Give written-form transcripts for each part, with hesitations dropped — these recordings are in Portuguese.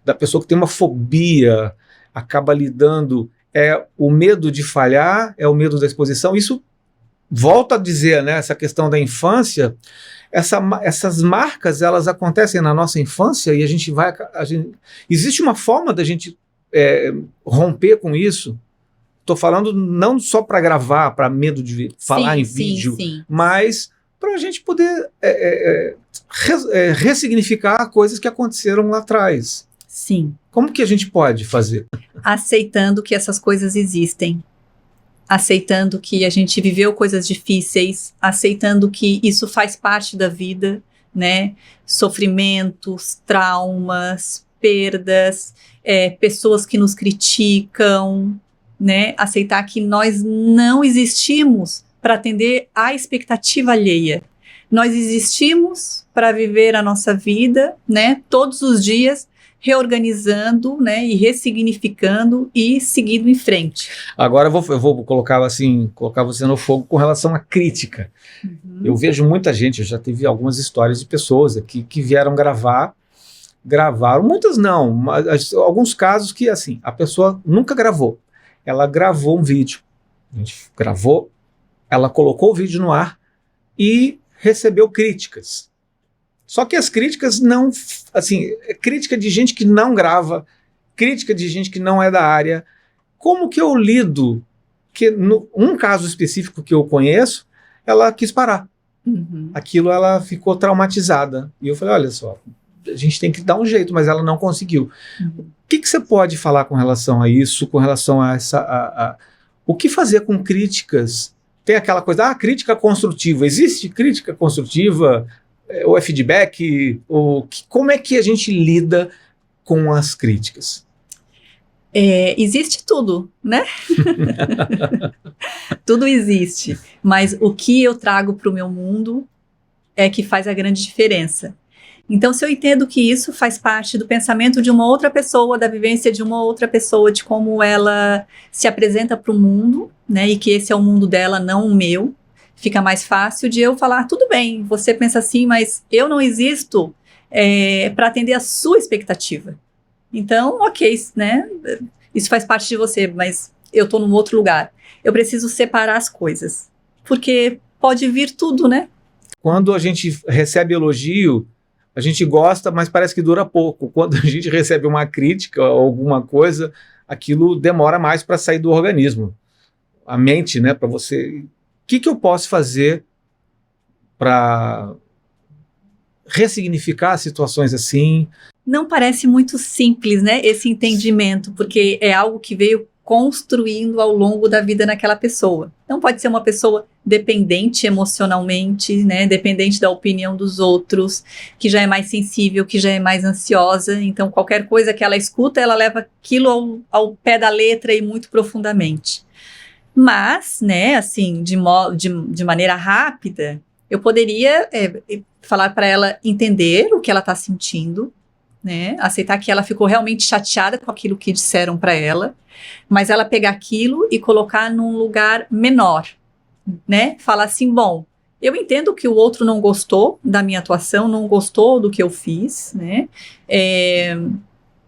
da pessoa que tem uma fobia, acaba lidando, é o medo de falhar, é o medo da exposição. Isso, volta a dizer, né, essa questão da infância, essas marcas, elas acontecem na nossa infância e existe uma forma da gente romper com isso. Estou falando não só para gravar, para medo de falar em vídeo, mas para a gente poder ressignificar coisas que aconteceram lá atrás. Sim. Como que a gente pode fazer? Aceitando que essas coisas existem. Aceitando que a gente viveu coisas difíceis, aceitando que isso faz parte da vida, né? Sofrimentos, traumas, perdas, pessoas que nos criticam, né? Aceitar que nós não existimos para atender à expectativa alheia. Nós existimos para viver a nossa vida, né? Todos os dias, reorganizando, né, e ressignificando e seguindo em frente. Agora eu vou colocar você no fogo com relação à crítica. Uhum. Eu vejo muita gente, eu já tive algumas histórias de pessoas aqui que vieram gravaram, muitas não, mas alguns casos que assim, a pessoa nunca gravou. Ela gravou um vídeo, a gente gravou, ela colocou o vídeo no ar e recebeu críticas. Só que as críticas não, assim, crítica de gente que não grava, crítica de gente que não é da área. Como que eu lido? Que um caso específico que eu conheço, ela quis parar. Uhum. Aquilo, ela ficou traumatizada. E eu falei, olha só, a gente tem que dar um jeito, mas ela não conseguiu. Uhum. O que você pode falar com relação a isso, com relação a essa... o que fazer com críticas? Tem aquela coisa, crítica construtiva. Existe crítica construtiva? Ou é feedback? Como é que a gente lida com as críticas? Existe tudo, né? Tudo existe. Mas o que eu trago para o meu mundo é que faz a grande diferença. Então, se eu entendo que isso faz parte do pensamento de uma outra pessoa, da vivência de uma outra pessoa, de como ela se apresenta para o mundo, né? E que esse é o mundo dela, não o meu. Fica mais fácil de eu falar, tudo bem, você pensa assim, mas eu não existo para atender a sua expectativa. Então, ok, né? Isso faz parte de você, mas eu estou num outro lugar. Eu preciso separar as coisas, porque pode vir tudo, né? Quando a gente recebe elogio, a gente gosta, mas parece que dura pouco. Quando a gente recebe uma crítica ou alguma coisa, aquilo demora mais para sair do organismo. A mente, né, para você... O que eu posso fazer para ressignificar situações assim? Não parece muito simples, né, esse entendimento, porque é algo que veio construindo ao longo da vida naquela pessoa. Então pode ser uma pessoa dependente emocionalmente, né, dependente da opinião dos outros, que já é mais sensível, que já é mais ansiosa, então qualquer coisa que ela escuta, ela leva aquilo ao pé da letra e muito profundamente. Mas, né, assim, de maneira rápida, eu poderia falar para ela entender o que ela está sentindo, né, aceitar que ela ficou realmente chateada com aquilo que disseram para ela, mas ela pegar aquilo e colocar num lugar menor, né, falar assim, bom, eu entendo que o outro não gostou da minha atuação, não gostou do que eu fiz, né,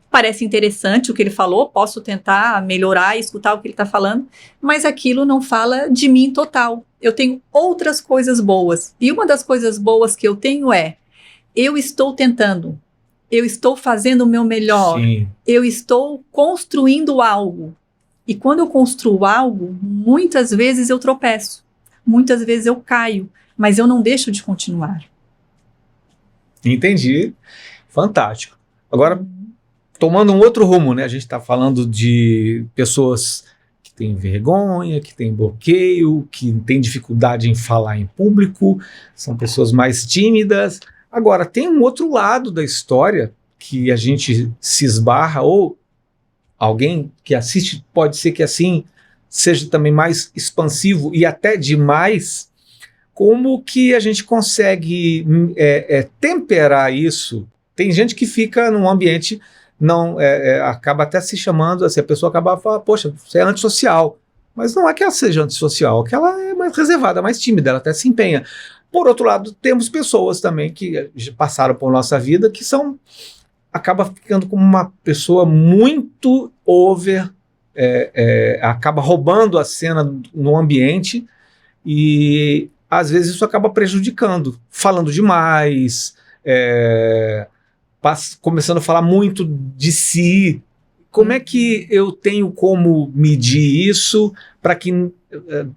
parece interessante o que ele falou, posso tentar melhorar e escutar o que ele está falando, mas aquilo não fala de mim total. Eu tenho outras coisas boas. E uma das coisas boas que eu tenho eu estou tentando, eu estou fazendo o meu melhor, Sim. Eu estou construindo algo. E quando eu construo algo, muitas vezes eu tropeço, muitas vezes eu caio, mas eu não deixo de continuar. Entendi. Fantástico. Agora, tomando um outro rumo, né? A gente está falando de pessoas que têm vergonha, que têm bloqueio, que têm dificuldade em falar em público, são pessoas mais tímidas. Agora, tem um outro lado da história que a gente se esbarra, ou alguém que assiste pode ser que assim seja também mais expansivo e até demais. Como que a gente consegue temperar isso? Tem gente que fica num ambiente... não acaba até se chamando, assim, a pessoa acaba falando, poxa, você é antissocial. Mas não é que ela seja antissocial, é que ela é mais reservada, mais tímida, ela até se empenha. Por outro lado, temos pessoas também que passaram por nossa vida que são acaba ficando como uma pessoa muito over, acaba roubando a cena no ambiente e às vezes isso acaba prejudicando, falando demais, começando a falar muito de si. Como é que eu tenho como medir isso para que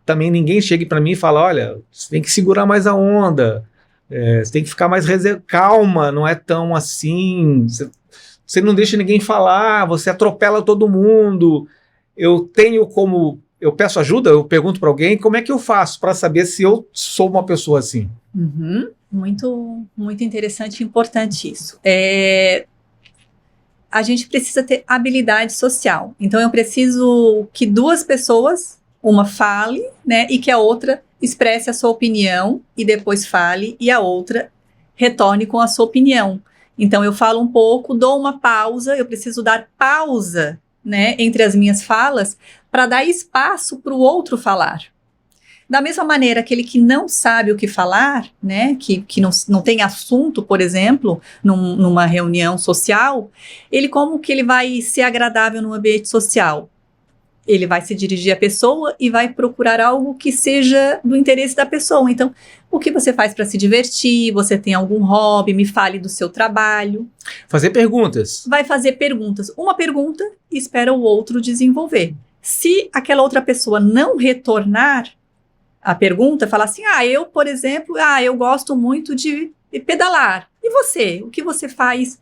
também ninguém chegue para mim e fale, olha, você tem que segurar mais a onda, você tem que ficar mais calma, não é tão assim, você não deixa ninguém falar, você atropela todo mundo. Eu peço ajuda, eu pergunto para alguém, como é que eu faço para saber se eu sou uma pessoa assim? Muito, muito interessante e importante isso. A gente precisa ter habilidade social. Então, eu preciso que duas pessoas, uma fale, né, e que a outra expresse a sua opinião e depois fale e a outra retorne com a sua opinião. Então, eu falo um pouco, dou uma pausa, eu preciso dar pausa, né, entre as minhas falas para dar espaço para o outro falar. Da mesma maneira, aquele que não sabe o que falar, né, que não tem assunto, por exemplo, numa reunião social, como que ele vai ser agradável no ambiente social? Ele vai se dirigir à pessoa e vai procurar algo que seja do interesse da pessoa. Então, o que você faz para se divertir? Você tem algum hobby? Me fale do seu trabalho. Fazer perguntas. Vai fazer perguntas. Uma pergunta e espera o outro desenvolver. Se aquela outra pessoa não retornar a pergunta, falar assim, eu, por exemplo, eu gosto muito de pedalar. E você? O que você faz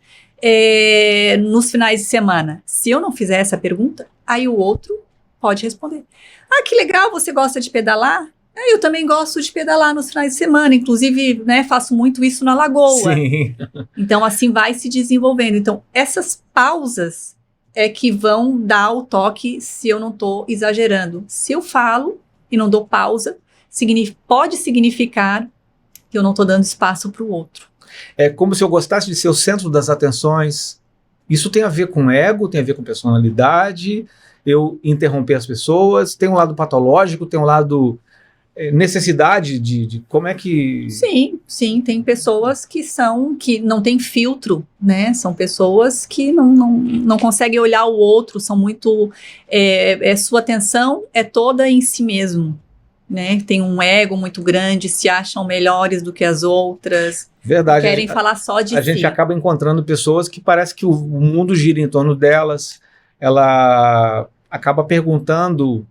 nos finais de semana? Se eu não fizer essa pergunta, aí o outro pode responder. Que legal, você gosta de pedalar? Eu também gosto de pedalar nos finais de semana, inclusive, né, faço muito isso na Lagoa. Sim. Então, assim, vai se desenvolvendo. Então, essas pausas é que vão dar o toque se eu não estou exagerando. Se eu falo e não dou pausa, pode significar que eu não estou dando espaço para o outro. É como se eu gostasse de ser o centro das atenções. Isso tem a ver com ego, tem a ver com personalidade, eu interromper as pessoas, tem um lado patológico, tem um lado necessidade de como é que... Sim, tem pessoas que não têm filtro, né? São pessoas que não conseguem olhar o outro, são muito... sua atenção é toda em si mesmo, né? Tem um ego muito grande, se acham melhores do que as outras. Verdade. Querem falar só de si. A gente acaba encontrando pessoas que parece que o mundo gira em torno delas, ela acaba perguntando...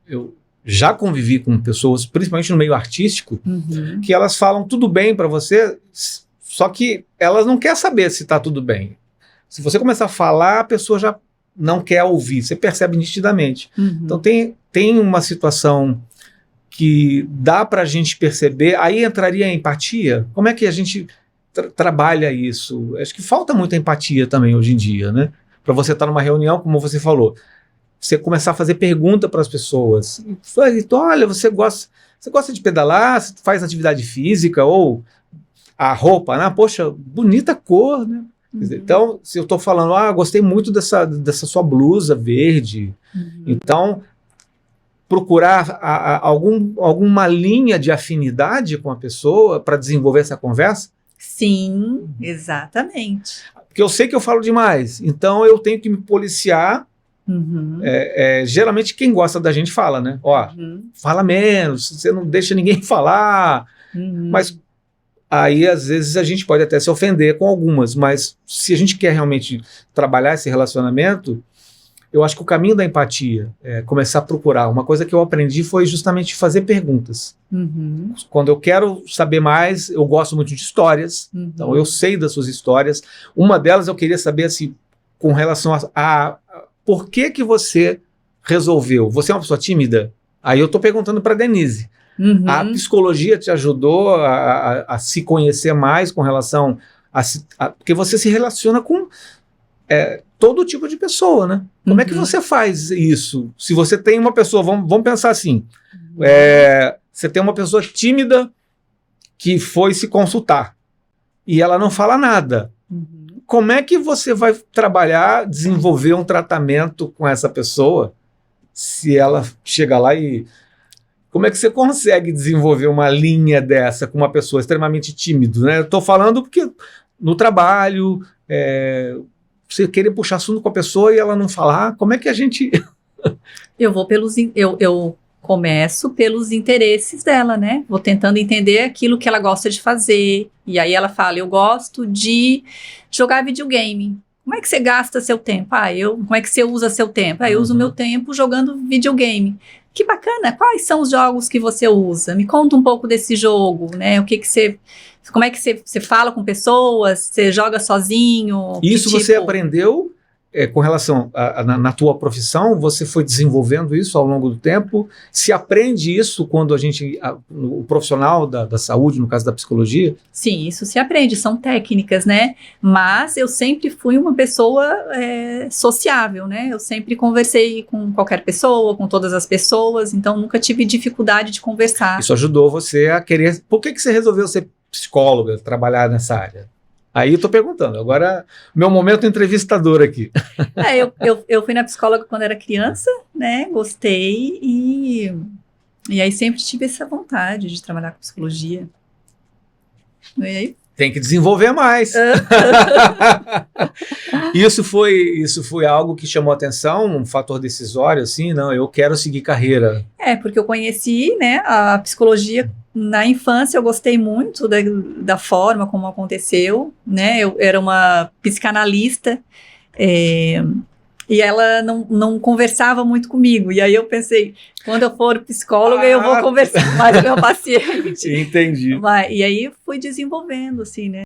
Eu já convivi com pessoas, principalmente no meio artístico, que elas falam tudo bem para você, só que elas não querem saber se está tudo bem. Se você começar a falar, a pessoa já não quer ouvir, você percebe nitidamente. Então tem uma situação que dá para a gente perceber, aí entraria a empatia. Como é que a gente trabalha isso? Acho que falta muita empatia também hoje em dia, né? Para você estar numa reunião, como você falou, você começar a fazer pergunta para as pessoas. Então, olha, você gosta de pedalar? Você faz atividade física? Ou a roupa, né? Poxa, bonita cor, né? Então, se eu estou falando, gostei muito dessa sua blusa verde. Então, procurar alguma linha de afinidade com a pessoa para desenvolver essa conversa? Sim, exatamente. Porque eu sei que eu falo demais, então eu tenho que me policiar. Geralmente quem gosta da gente fala, né? Fala menos, você não deixa ninguém falar. Mas aí às vezes a gente pode até se ofender com algumas, mas se a gente quer realmente trabalhar esse relacionamento, eu acho que o caminho da empatia é começar a procurar. Uma coisa que eu aprendi foi justamente fazer perguntas. Quando eu quero saber mais, eu gosto muito de histórias, então eu sei das suas histórias. Uma delas eu queria saber assim, com relação a por que você resolveu? Você é uma pessoa tímida? Aí eu estou perguntando para a Denise. A psicologia te ajudou a se conhecer mais com relação porque você se relaciona com todo tipo de pessoa, né? Como é que você faz isso? Se você tem uma pessoa, vamos pensar assim, você tem uma pessoa tímida que foi se consultar e ela não fala nada. Como é que você vai trabalhar, desenvolver um tratamento com essa pessoa se ela chega lá e... Como é que você consegue desenvolver uma linha dessa com uma pessoa extremamente tímida, né? Eu estou falando porque no trabalho, você querer puxar assunto com a pessoa e ela não falar, como é que a gente... Eu começo pelos interesses dela, né? Vou tentando entender aquilo que ela gosta de fazer. E aí ela fala, eu gosto de jogar videogame. Como é que você gasta seu tempo? Como é que você usa seu tempo? Eu uso meu tempo jogando videogame. Que bacana, quais são os jogos que você usa? Me conta um pouco desse jogo, né? Como é que você fala com pessoas? Você joga sozinho? Isso você aprendeu com relação na tua profissão? Você foi desenvolvendo isso ao longo do tempo? Se aprende isso quando o profissional da saúde, no caso da psicologia? Sim, isso se aprende, são técnicas, né? Mas eu sempre fui uma pessoa sociável, né? Eu sempre conversei com qualquer pessoa, com todas as pessoas, então nunca tive dificuldade de conversar. Isso ajudou você a querer... Por que você resolveu ser psicóloga, trabalhar nessa área? Aí eu tô perguntando, agora meu momento entrevistador aqui. Eu fui na psicóloga quando era criança, né, gostei e aí sempre tive essa vontade de trabalhar com psicologia. E aí? Tem que desenvolver mais. Isso foi algo que chamou atenção, um fator decisório, assim, não, eu quero seguir carreira. Porque eu conheci, né, a psicologia na infância, eu gostei muito da forma como aconteceu, né, eu era uma psicanalista, e ela não conversava muito comigo, e aí eu pensei, quando eu for psicóloga, eu vou conversar mais com o meu paciente. Entendi. E aí eu fui desenvolvendo, assim, né.